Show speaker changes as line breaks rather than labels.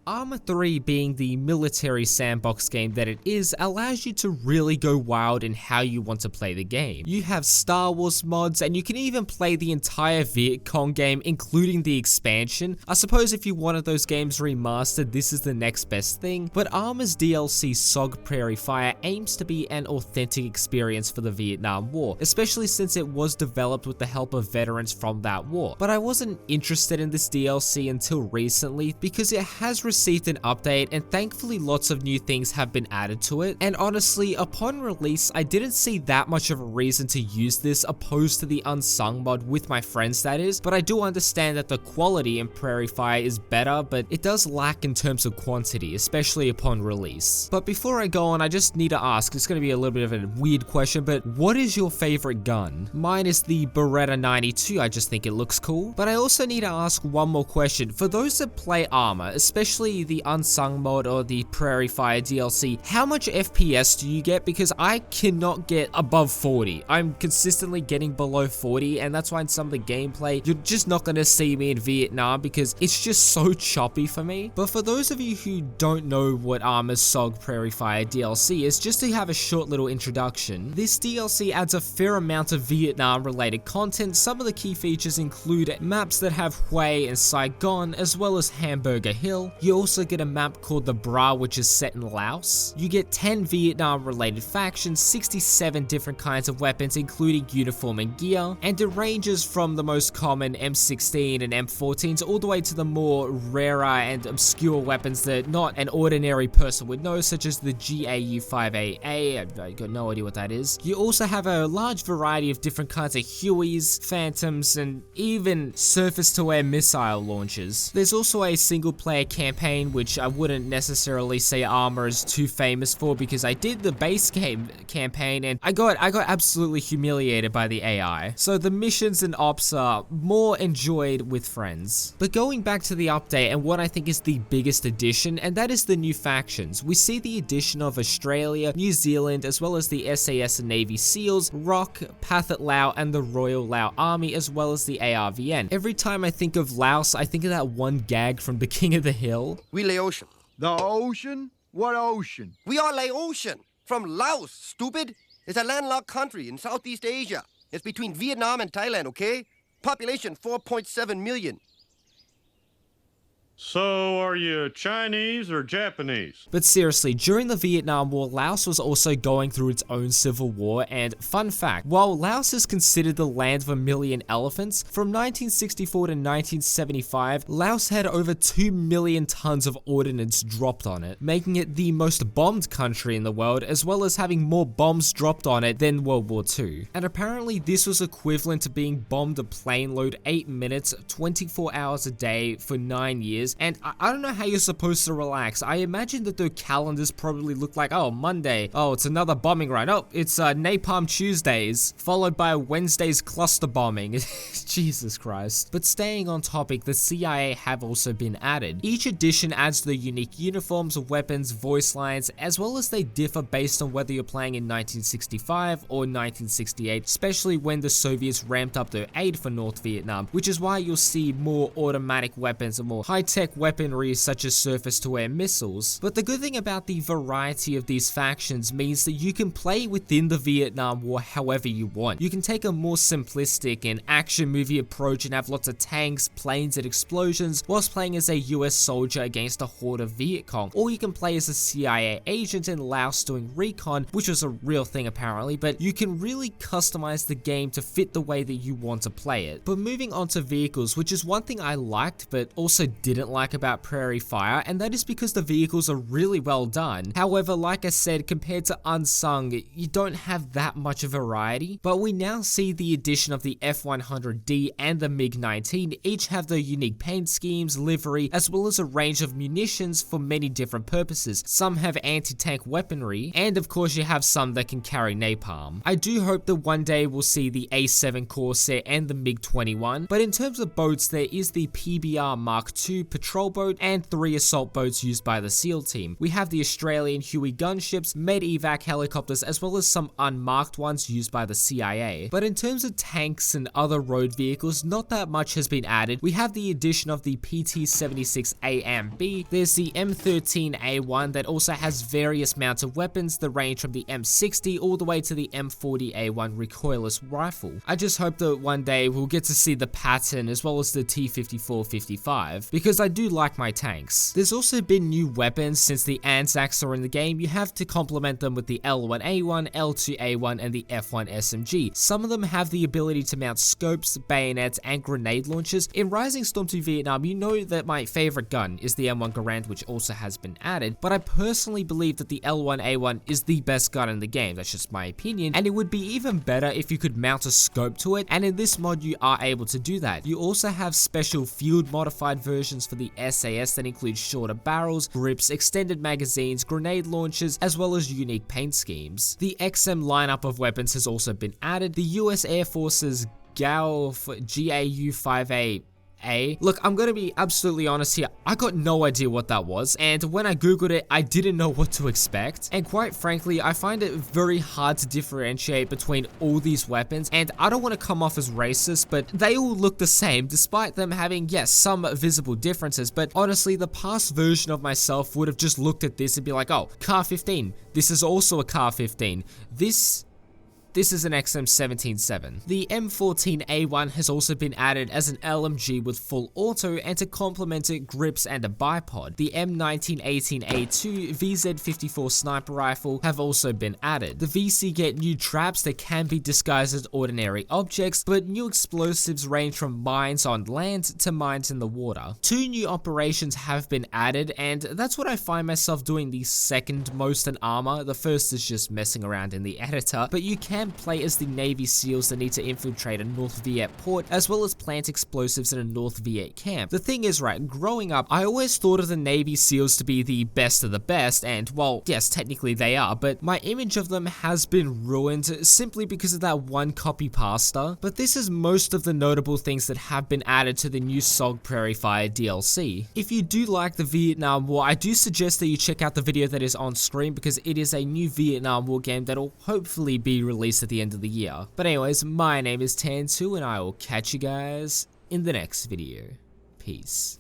Arma 3, being the military sandbox game that it is, allows you to really go wild in how you want to play the game. You have Star Wars mods, and you can even play the entire Viet Cong game, including the expansion. I suppose if you wanted those games remastered, this is the next best thing, but Arma's DLC S.O.G Prairie Fire aims to be an authentic experience for the Vietnam War, especially since it was developed with the help of veterans from that war. But I wasn't interested in this DLC until recently because it has received an update, and thankfully lots of new things have been added to it. And honestly, upon release, I didn't see that much of a reason to use this opposed to the Unsung mod with my friends, that is, but I do understand that the quality in Prairie Fire is better, but it does lack in terms of quantity, especially upon release. But before I go on, I just need to ask, it's going to be a little bit of a weird question, but what is your favorite gun? Mine is the Beretta 92, I just think it looks cool. But I also need to ask one more question. For those that play Arma, especially the Unsung mod or the Prairie Fire DLC, how much FPS do you get? Because I cannot get above 40. I'm consistently getting below 40, and that's why in some of the gameplay, you're just not going to see me in Vietnam because it's just so choppy for me. But for those of you who don't know what Arma's S.O.G Prairie Fire DLC is, just to have a short little introduction, this DLC adds a fair amount of Vietnam related content. Some of the key features include maps that have Hue and Saigon, as well as Hamburger Hill. You also get a map called the Bra, which is set in Laos. You get 10 Vietnam related factions, 67 different kinds of weapons including uniform and gear, and it ranges from the most common M16 and M14s all the way to the more rarer and obscure weapons that not an ordinary person would know, such as the GAU-5AA. I got no idea what that is. You also have a large variety of different kinds of Hueys, Phantoms, and even surface-to-air missile launchers. There's also a single-player campaign, which I wouldn't necessarily say Arma is too famous for, because I did the base game campaign and I got absolutely humiliated by the AI. So the missions and ops are more enjoyed with friends. But going back to the update and what I think is the biggest addition, and that is the new factions. We see the addition of Australia, New Zealand, as well as the SAS and Navy SEALs, ROC, Pathet Lao, and the Royal Lao Army, as well as the ARVN. Every time I think of Laos, I think of that one gag from The King of the Hill.
We lay ocean.
The ocean? What ocean?
We all lay ocean. From Laos, stupid. It's a landlocked country in Southeast Asia. It's between Vietnam and Thailand, okay? Population 4.7 million.
So, are you Chinese or Japanese?
But seriously, during the Vietnam War, Laos was also going through its own civil war, and fun fact, while Laos is considered the land of a million elephants, from 1964 to 1975, Laos had over 2 million tons of ordnance dropped on it, making it the most bombed country in the world, as well as having more bombs dropped on it than World War II. And apparently this was equivalent to being bombed a plane load 8 minutes, 24 hours a day for 9 years. And I don't know how you're supposed to relax. I imagine that their calendars probably look like, oh, Monday, oh, it's another bombing run, oh, it's Napalm Tuesdays, followed by Wednesday's cluster bombing. Jesus Christ. But staying on topic, the CIA have also been added. Each edition adds the unique uniforms, weapons, voice lines, as well as they differ based on whether you're playing in 1965 or 1968, especially when the Soviets ramped up their aid for North Vietnam, which is why you'll see more automatic weapons and more high-tech weaponry such as surface-to-air missiles. But the good thing about the variety of these factions means that you can play within the Vietnam War however you want. You can take a more simplistic and action movie approach and have lots of tanks, planes, and explosions whilst playing as a US soldier against a horde of Viet Cong. Or you can play as a CIA agent in Laos doing recon, which was a real thing apparently, but you can really customize the game to fit the way that you want to play it. But moving on to vehicles, which is one thing I liked but also didn't like about Prairie Fire, and that is because the vehicles are really well done. However, like I said, compared to Unsung, you don't have that much of variety, but we now see the addition of the F-100D and the MiG-19 each have their unique paint schemes, livery, as well as a range of munitions for many different purposes. Some have anti-tank weaponry, and of course you have some that can carry napalm. I do hope that one day we'll see the A7 Corsair and the MiG-21, but in terms of boats, there is the PBR Mark II patrol boat, and 3 assault boats used by the SEAL team. We have the Australian Huey gunships, med-evac helicopters, as well as some unmarked ones used by the CIA. But in terms of tanks and other road vehicles, not that much has been added. We have the addition of the PT-76A and B. There's the M13A1 that also has various mounted weapons that range from the M60 all the way to the M40A1 recoilless rifle. I just hope that one day we'll get to see the Patton as well as the T-54-55, because I do like my tanks. There's also been new weapons since the Anzacs are in the game. You have to complement them with the L1A1, L2A1, and the F1 SMG. Some of them have the ability to mount scopes, bayonets, and grenade launchers. In Rising Storm 2 Vietnam, you know that my favorite gun is the M1 Garand, which also has been added, but I personally believe that the L1A1 is the best gun in the game. That's just my opinion, and it would be even better if you could mount a scope to it, and in this mod you are able to do that. You also have special field modified versions for the SAS that include shorter barrels, grips, extended magazines, grenade launchers, as well as unique paint schemes. The XM lineup of weapons has also been added. The US Air Force's GAU-5A. Look, I'm gonna be absolutely honest here, I got no idea what that was, and when I googled it, I didn't know what to expect, and quite frankly, I find it very hard to differentiate between all these weapons, and I don't want to come off as racist, but they all look the same, despite them having, yes, some visible differences, but honestly, the past version of myself would have just looked at this and be like, oh, Car 15, this is also a Car 15, This is an XM177. The M14A1 has also been added as an LMG with full auto, and to complement it, grips and a bipod. The M1918A2 VZ54 sniper rifle have also been added. The VC get new traps that can be disguised as ordinary objects, but new explosives range from mines on land to mines in the water. 2 new operations have been added, and that's what I find myself doing the second most in Arma. The first is just messing around in the editor, but you can play as the Navy SEALs that need to infiltrate a North Viet port, as well as plant explosives in a North Viet camp. The thing is, right, growing up, I always thought of the Navy SEALs to be the best of the best, and well, yes, technically they are, but my image of them has been ruined simply because of that one copy pasta. But this is most of the notable things that have been added to the new S.O.G Prairie Fire DLC. If you do like the Vietnam War, I do suggest that you check out the video that is on screen, because it is a new Vietnam War game that will hopefully be released at the end of the year. But anyways, my name is Tan2, and I will catch you guys in the next video. Peace.